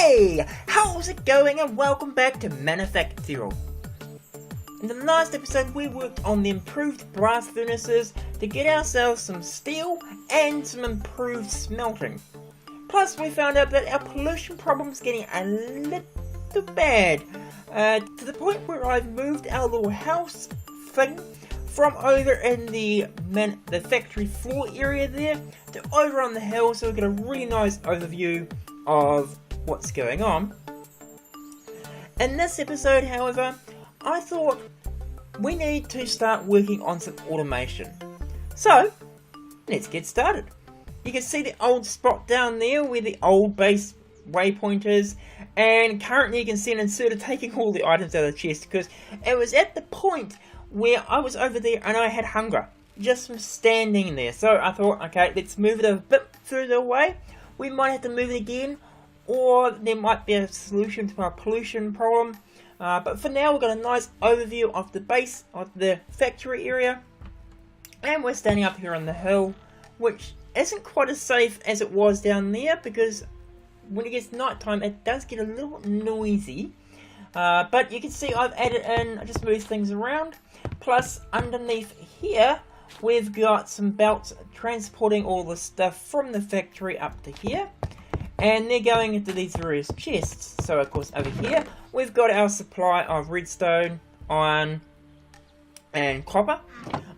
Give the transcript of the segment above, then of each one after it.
Hey! How's it going, and welcome back to Manufactio. In the last episode we worked on the improved blast furnaces to get ourselves some steel and some improved smelting. Plus we found out that our pollution problem's getting a little bad. To the point where I've moved our little house thing from over in the factory floor area there to over on the hill, so we get a really nice overview of what's going on. In this episode, however, I thought we need to start working on some automation. So, let's get started. You can see the old spot down there where the old base waypoint is, and currently you can see an inserter taking all the items out of the chest, because it was at the point where I was over there and I had hunger just from standing there. So I thought, okay, let's move it a bit further away. We might have to move it again, or there might be a solution to our pollution problem. But for now, we've got a nice overview of the base of the factory area, and we're standing up here on the hill, which isn't quite as safe as it was down there, because when it gets night time it does get a little noisy. But you can see I've added in, I just moved things around. Plus underneath here we've got some belts transporting all the stuff from the factory up to here, and they're going into these various chests. So of course over here we've got our supply of redstone, iron and copper.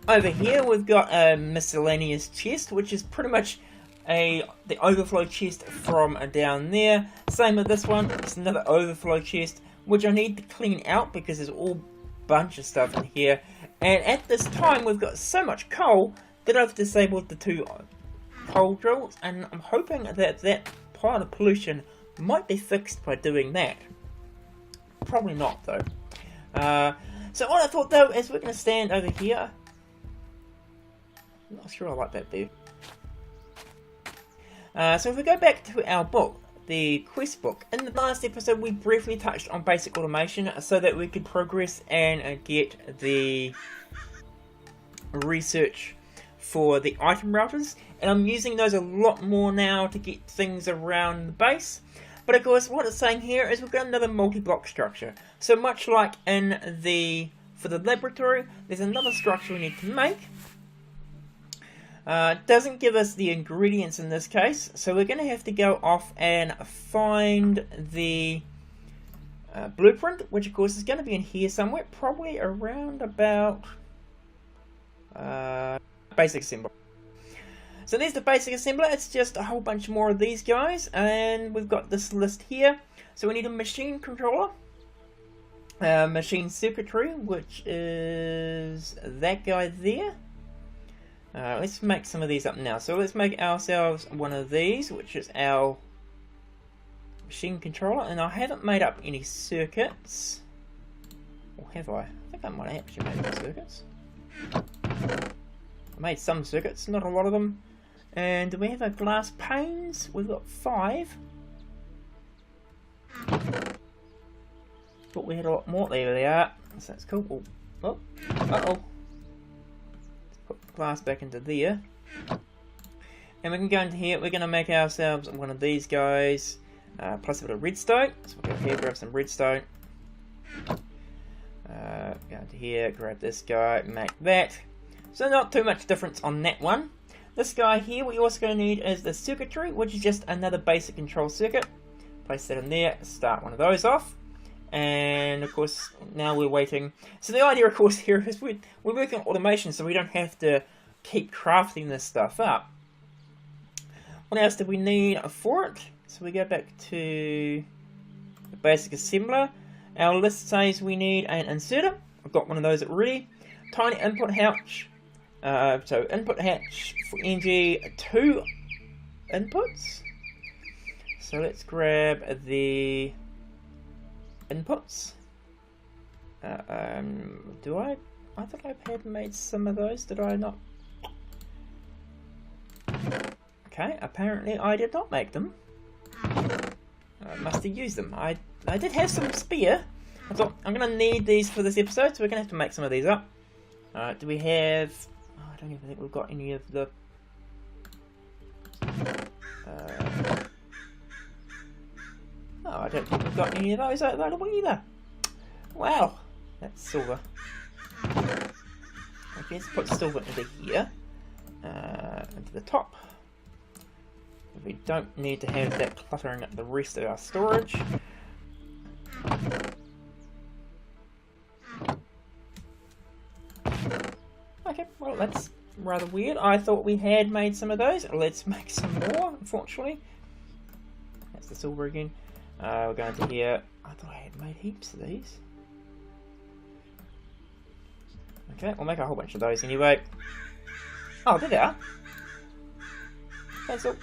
Over here we've got a miscellaneous chest, which is pretty much the overflow chest from down there. Same with this one, it's another overflow chest, which I need to clean out because there's all bunch of stuff in here. And at this time we've got so much coal that I've disabled the 2 coal drills, and I'm hoping that that part of pollution might be fixed by doing that. Probably not though. So what I thought though is we're going to stand over here. I'm not sure I like that view. So if we go back to our book, the quest book, in the last episode we briefly touched on basic automation so that we could progress and get the research for the item routers, and I'm using those a lot more now to get things around the base. But of course what it's saying here is we've got another multi-block structure, so much like in for the laboratory there's another structure we need to make. Doesn't give us the ingredients in this case, so we're going to have to go off and find the blueprint, which of course is going to be in here somewhere, probably around about basic assembler. So there's the basic assembler. It's just a whole bunch more of these guys, and we've got this list here. So we need a machine controller, machine circuitry, which is that guy there. Let's make some of these up now. So let's make ourselves one of these, which is our machine controller. And I haven't made up any circuits. Or have I? I think I might have actually made some circuits. I made some circuits, not a lot of them. And do we have our glass panes? We've got 5. But we had a lot more. There they are. So that's cool. Oh, uh-oh. Glass back into there, and we can go into here. We're going to make ourselves one of these guys, plus a bit of redstone. So we'll go here, grab some redstone, go into here, grab this guy, make that. So not too much difference on that one. This guy here, what you're also going to need is the circuitry, which is just another basic control circuit. Place that in there, start one of those off. And of course now we're waiting. So the idea of course here is we're working on automation, so we don't have to keep crafting this stuff up. What else do we need for it? So we go back to the basic assembler. Our list says we need an inserter. I've got one of those already. Tiny input hatch. So input hatch for NG 2 inputs. So let's grab the inputs. Do I thought I had made some of those, did I not? Okay, apparently I did not make them. I must have used them. I did have some spare. I thought I'm going to need these for this episode, so we're going to have to make some of these up. Do we have... Oh, I don't even think we've got any of the... Oh, I don't think we've got any of those available either. Wow, that's silver. Okay, let's put silver into here, into the top. We don't need to have that cluttering up the rest of our storage. Okay, well that's rather weird. I thought we had made some of those. Let's make some more, unfortunately. That's the silver again. We're going to here. I thought I had made heaps of these. Okay, we'll make a whole bunch of those anyway. Oh, there they are. That's all.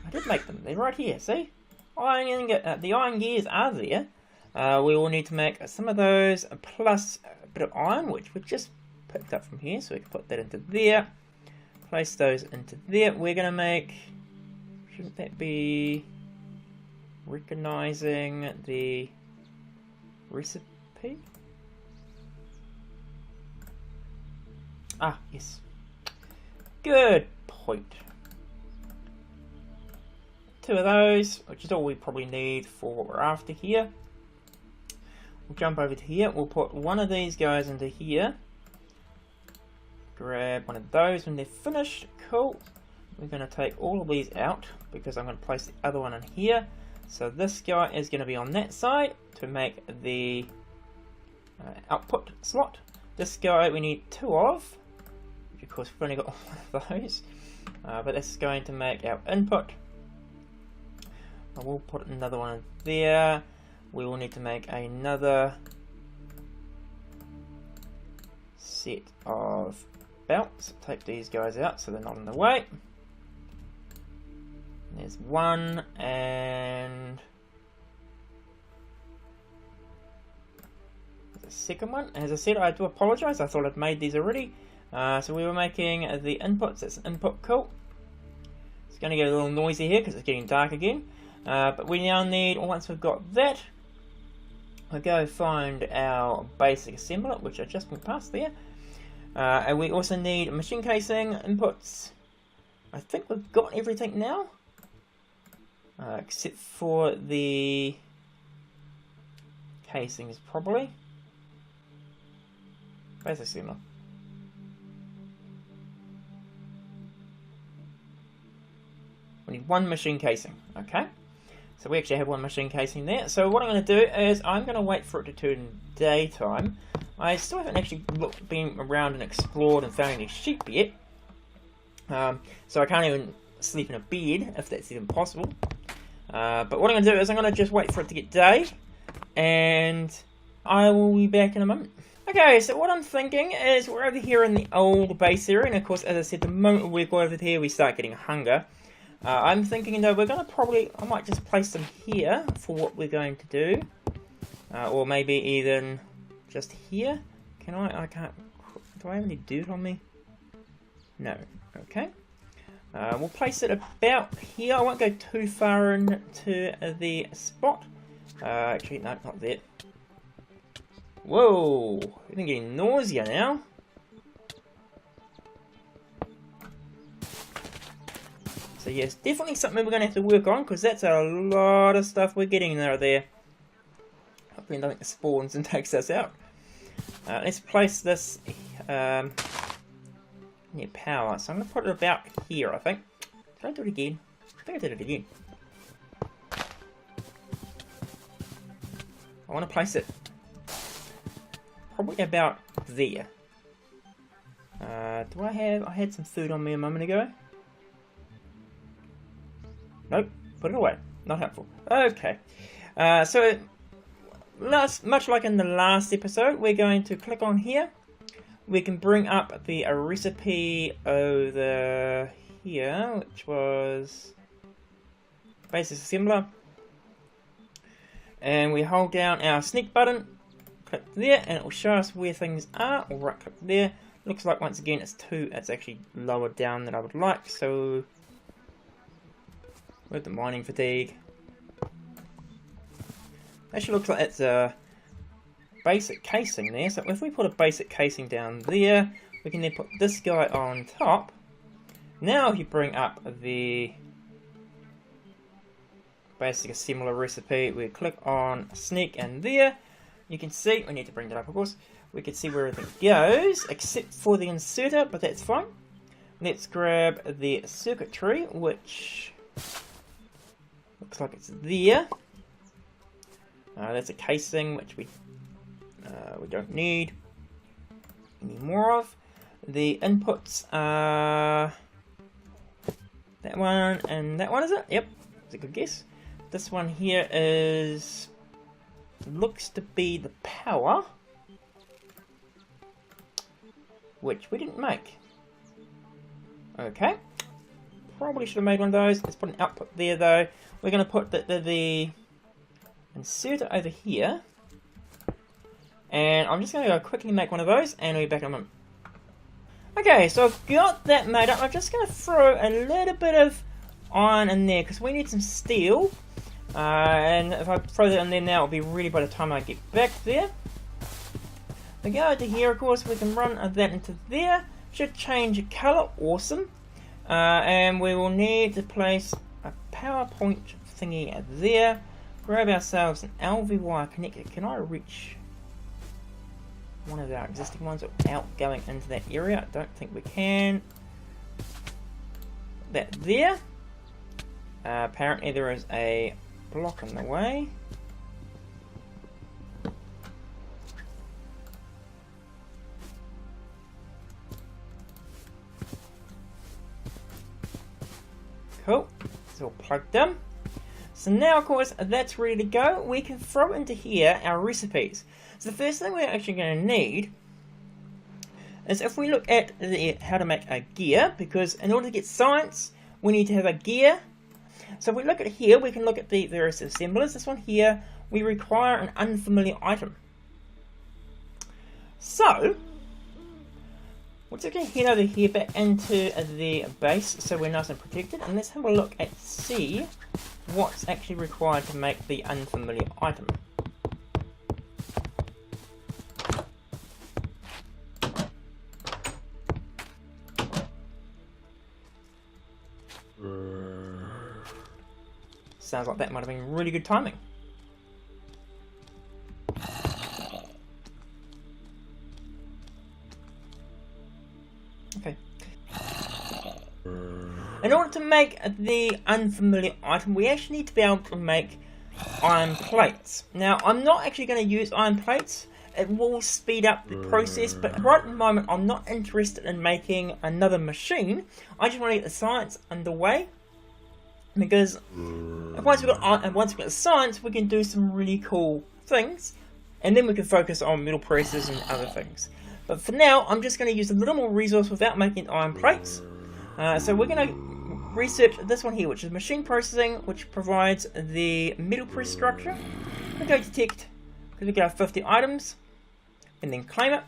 I did make them. They're right here, see? The iron gears are there. We will need to make some of those, plus a bit of iron, which we just picked up from here, so we can put that into there. Place those into there. We're going to make... Shouldn't that be... recognizing the recipe? Ah, yes. Good point. 2 of those, which is all we probably need for what we're after here. We'll jump over to here. We'll put one of these guys into here. Grab one of those when they're finished. Cool. We're going to take all of these out because I'm going to place the other one in here. So this guy is going to be on that side to make the output slot. This guy we need 2 of. Of course we've only got one of those. But this is going to make our input. I will put another one in there. We will need to make another set of belts. Take these guys out so they're not in the way. There's one, and the second one. As I said, I do apologise. I thought I'd made these already. So we were making the inputs. That's input, cool. It's going to get a little noisy here because it's getting dark again. But we now need, once we've got that, we'll go find our basic assembler, which I just went past there. And we also need machine casing inputs. I think we've got everything now. Except for the casings, probably. Basic assembler. We need 1 machine casing, okay? So we actually have 1 machine casing there. So what I'm going to do is I'm going to wait for it to turn daytime. I still haven't actually been around and explored and found any sheep yet. So I can't even sleep in a bed, if that's even possible. But what I'm going to do is I'm going to just wait for it to get day. And I will be back in a moment. Okay, so what I'm thinking is we're over here in the old base area. And of course, as I said, the moment we go over here, we start getting hunger. I'm thinking though we're going to I might just place them here for what we're going to do. Or maybe even just here. Can I can't, do I have any dirt on me? No, okay. We'll place it about here. I won't go too far into the spot. Actually, no, not there. Whoa, I'm getting nausea now. So yes, definitely something we're going to have to work on, because that's a lot of stuff we're getting there. Hopefully nothing spawns and takes us out. Let's place this near power. So I'm going to put it about here, I think. Did I do it again? I think I did it again. I want to place it probably about there. Do I had some food on me a moment ago. Nope, put it away. Not helpful. Okay, so much like in the last episode, we're going to click on here. We can bring up the recipe over here, which was basic assembler. And we hold down our sneak button, click there, and it will show us where things are. We'll right click there. Looks like once again it's actually lower down than I would like, so with the mining fatigue. Actually looks like it's a basic casing there, so if we put a basic casing down there, we can then put this guy on top. Now if you bring up the basic assembler recipe. We click on sneak in there. You can see, we need to bring that up of course. We can see where everything goes, except for the inserter, but that's fine. Let's grab the circuitry, which looks like it's there. That's a casing, which we don't need any more of. The inputs are that one and that one, is it? Yep, that's a good guess. This one here looks to be the power, which we didn't make. Okay, probably should have made one of those. Let's put an output there though. We're going to put the inserter over here, and I'm just going to go quickly make one of those, and we'll be back in a moment. Okay, so I've got that made up. I'm just going to throw a little bit of iron in there because we need some steel. And if I throw that in there now, it'll be ready by the time I get back there. We go to here, of course, we can run that into there. Should change colour, awesome. And we will need to place a power point thingy there. Grab ourselves an LV wire connector. Can I reach one of our existing ones without going into that area? I don't think we can. That there. Apparently there is a block in the way. Cool, it's all plugged in. So now of course that's ready to go. We can throw into here our recipes. So the first thing we're actually going to need is if we look at how to make a gear, because in order to get science we need to have a gear. So if we look at here, we can look at the various assemblers. This one here, we require an unfamiliar item. So, we're just going to head over here back into the base so we're nice and protected. And let's have a look and see what's actually required to make the unfamiliar item. Sounds like that might have been really good timing. Okay. In order to make the unfamiliar item, we actually need to be able to make iron plates. Now, I'm not actually going to use iron plates. It will speed up the process, but right at the moment, I'm not interested in making another machine. I just want to get the science underway. Because once we've got the science, we can do some really cool things, and then we can focus on metal presses and other things. But for now, I'm just going to use a little more resource without making iron plates. So we're going to research this one here, which is machine processing, which provides the metal press structure. We go detect, because we get our 50 items, and then claim it.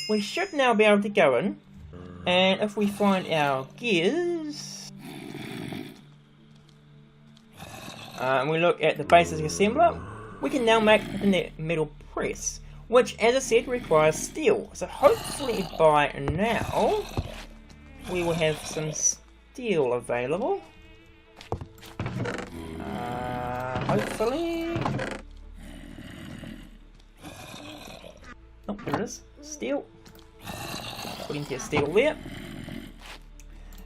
We should now be able to go in. And if we find our gears, and we look at the basic assembler, we can now make the metal press, which, as I said, requires steel. So hopefully by now, we will have some steel available. Hopefully. Oh, there it is. Steel. Put into your steel there,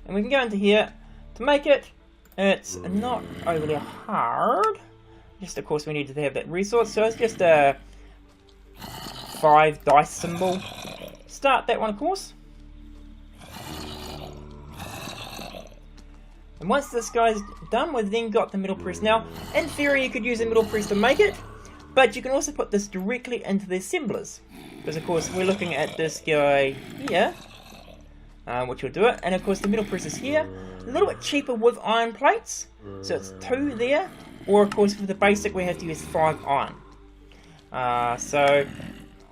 and we can go into here to make it. It's not overly hard, just of course we need to have that resource, so it's just a 5 dice symbol. Start that one of course, and once this guy's done, we've then got the metal press. Now in theory you could use a metal press to make it, but you can also put this directly into the assemblers. Because of course we're looking at this guy here, which will do it, and of course the metal press is here. A little bit cheaper with iron plates, so it's 2 there, or of course for the basic we have to use 5 iron. So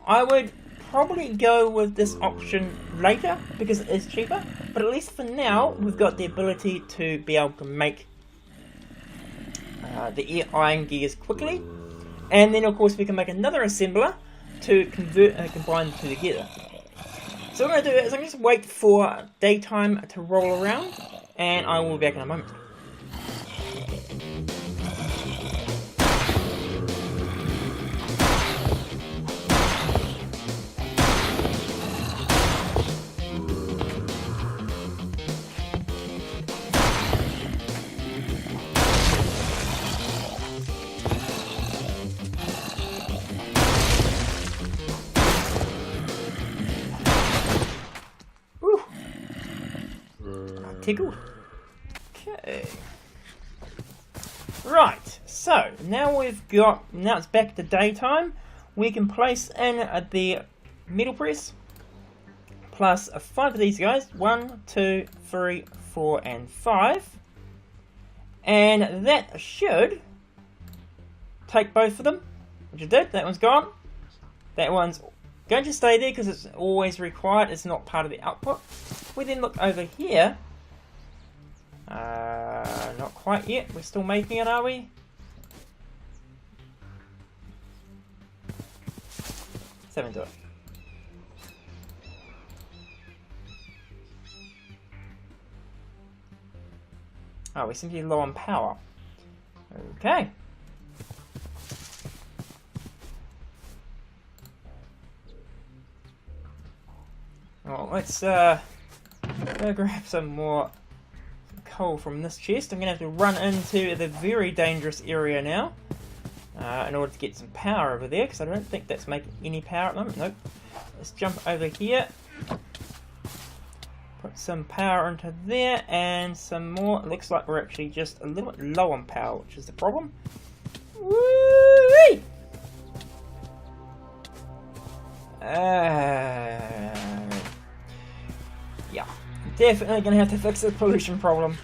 I would probably go with this option later because it is cheaper, but at least for now we've got the ability to be able to make the iron gears quickly, and then of course we can make another assembler to combine the two together. So what I'm going to do is I'm going to just wait for daytime to roll around, and I will be back in a moment. tickled. Okay. Right, so now it's back to daytime. We can place in the metal press plus 5 of these guys. 1, 2, 3, 4, and 5. And that should take both of them, which it did. That one's gone. That one's going to stay there because it's always required. It's not part of the output. We then look over here. Not quite yet. We're still making it, are we? Let's have into it. Oh, we're simply low on power. Okay. Well, let's go grab some more coal from this chest. I'm going to have to run into the very dangerous area now in order to get some power over there, because I don't think that's making any power at the moment. Nope. Let's jump over here. Put some power into there and some more. It looks like we're actually just a little bit low on power, which is the problem. Woo-wee! Yeah, definitely going to have to fix the pollution problem.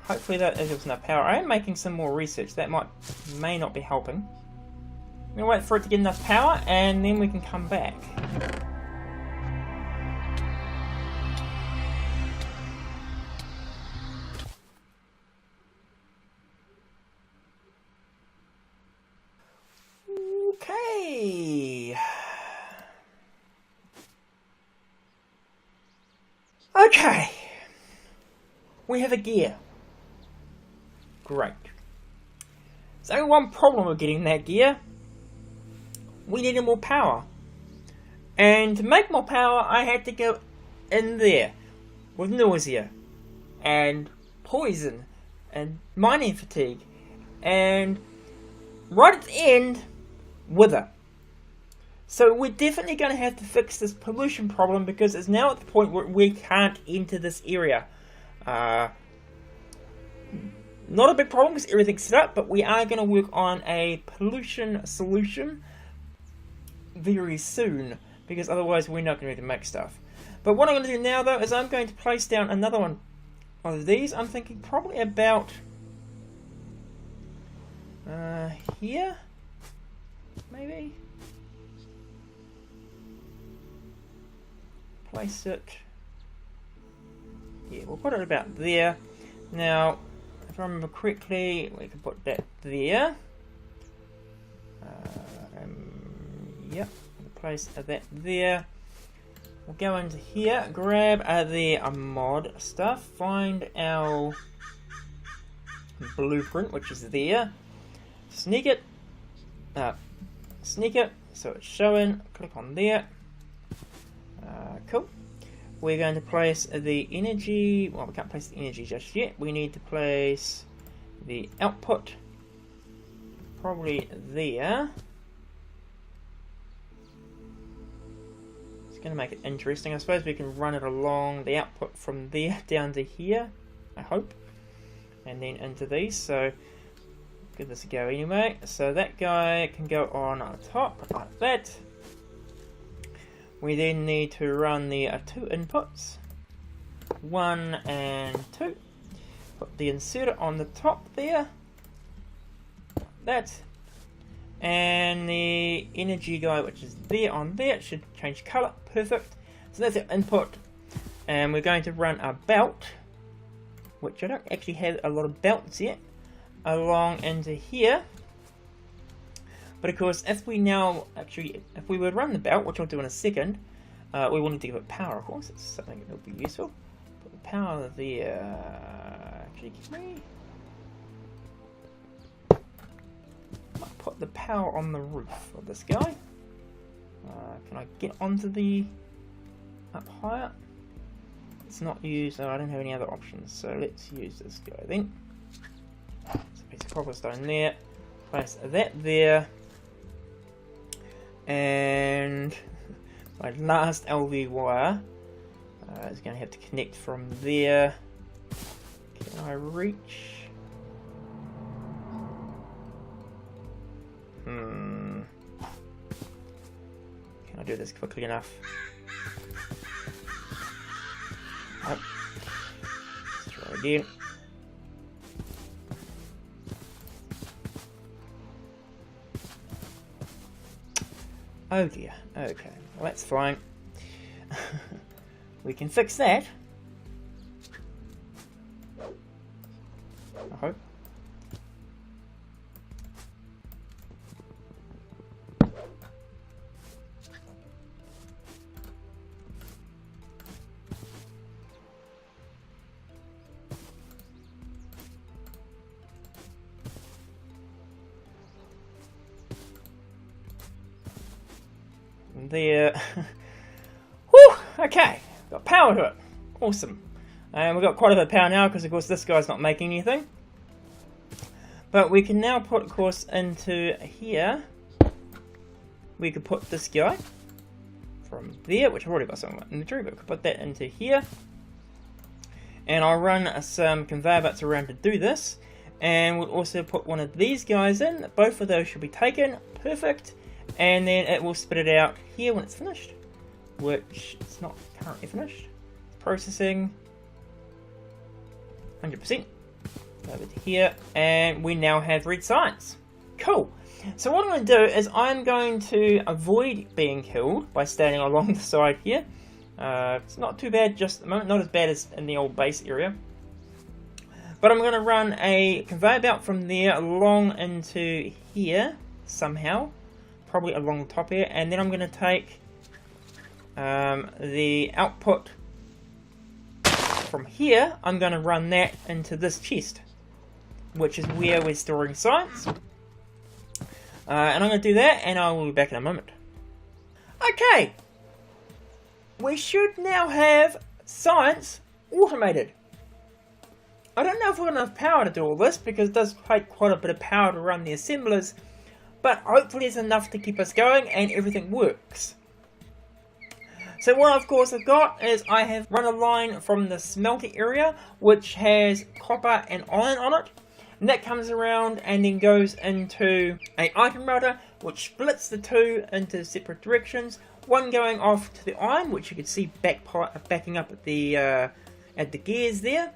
Hopefully that gives enough power. I am making some more research. That may not be helping. I'm going to wait for it to get enough power and then we can come back. Okay, we have a gear. Great. There's only one problem with getting that gear. We needed more power. And to make more power, I had to go in there with nausea and poison and mining fatigue and right at the end, wither. So we're definitely going to have to fix this pollution problem because it's now at the point where we can't enter this area. Not a big problem because everything's set up, but we are going to work on a pollution solution very soon because otherwise we're not going to be able to make stuff. But what I'm going to do now though is I'm going to place down another one of these. I'm thinking probably about here, maybe. Place it. Yeah, we'll put it about there. Now, if I remember correctly, we can put that there. Yep, place that there. We'll go into here, grab the mod stuff, find our blueprint, which is there. Sneak it, so it's showing. Click on there. Cool. We're going to place the energy. Well, we can't place the energy just yet. We need to place the output probably there. It's going to make it interesting. I suppose we can run it along the output from there down to here, I hope, and then into these. So give this a go anyway. So that guy can go on top like that. We then need to run the 2 inputs, 1 and 2. Put the inserter on the top there, like that, and the energy guy, which is there on there, it should change colour, perfect. So that's our input, and we're going to run a belt, which I don't actually have a lot of belts yet, along into here. But of course, if we would run the belt, which I'll do in a second, we will need to give it power, of course. It's something that will be useful. Put the power there. Actually, can we put the power on the roof of this guy? Can I get onto the up higher? It's not used. Oh, I don't have any other options. So let's use this guy then. There's a piece of cobblestone there. Place that there. And my last LV wire. It's going to have to connect from there. Can I reach? Can I do this quickly enough? Nope. Let's try again. Oh dear. Okay. Well, that's fine. We can fix that. I hope. There. Whew! Okay, got power to it. Awesome. And we've got quite a bit of power now because, of course, this guy's not making anything. But we can now put, of course, into here. We could put this guy from there, which I've already got some inventory, but we could put that into here. And I'll run some conveyor belts around to do this. And we'll also put one of these guys in. Both of those should be taken. Perfect. And then it will spit it out here when it's finished, which it's not currently finished. Processing 100%. Over to here, and we now have red signs. Cool. So what I'm going to do is I'm going to avoid being killed by standing along the side here. It's not too bad just at the moment, not as bad as in the old base area. But I'm going to run a conveyor belt from there along into here somehow. Probably along the top here, and then I'm going to take the output from here. I'm going to run that into this chest, which is where we're storing science. And I'm going to do that, and I will be back in a moment. Okay, we should now have science automated. I don't know if we've got enough power to do all this, because it does take quite a bit of power to run the assemblers. But hopefully it's enough to keep us going and everything works. So what of course I've got is I have run a line from the smelter area which has copper and iron on it. And that comes around and then goes into an item router which splits the two into separate directions. One going off to the iron, which you can see backing up at the gears there.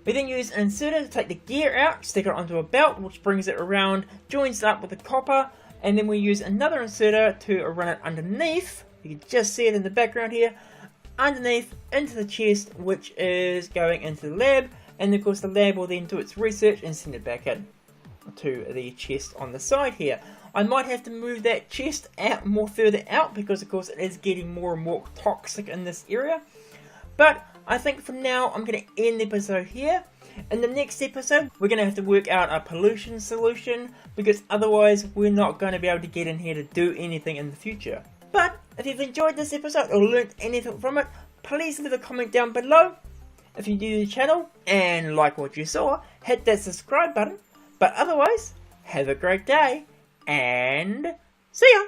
We then use an inserter to take the gear out, stick it onto a belt, which brings it around, joins it up with the copper, and then we use another inserter to run it underneath. You can just see it in the background here, underneath into the chest, which is going into the lab, and of course the lab will then do its research and send it back in to the chest on the side here. I might have to move that chest out more further out because of course it is getting more and more toxic in this area. But I think for now I'm going to end the episode here. In the next episode we're going to have to work out a pollution solution because otherwise we're not going to be able to get in here to do anything in the future. But if you've enjoyed this episode or learnt anything from it, please leave a comment down below. If you're new to the channel and like what you saw, hit that subscribe button. But otherwise, have a great day and see ya!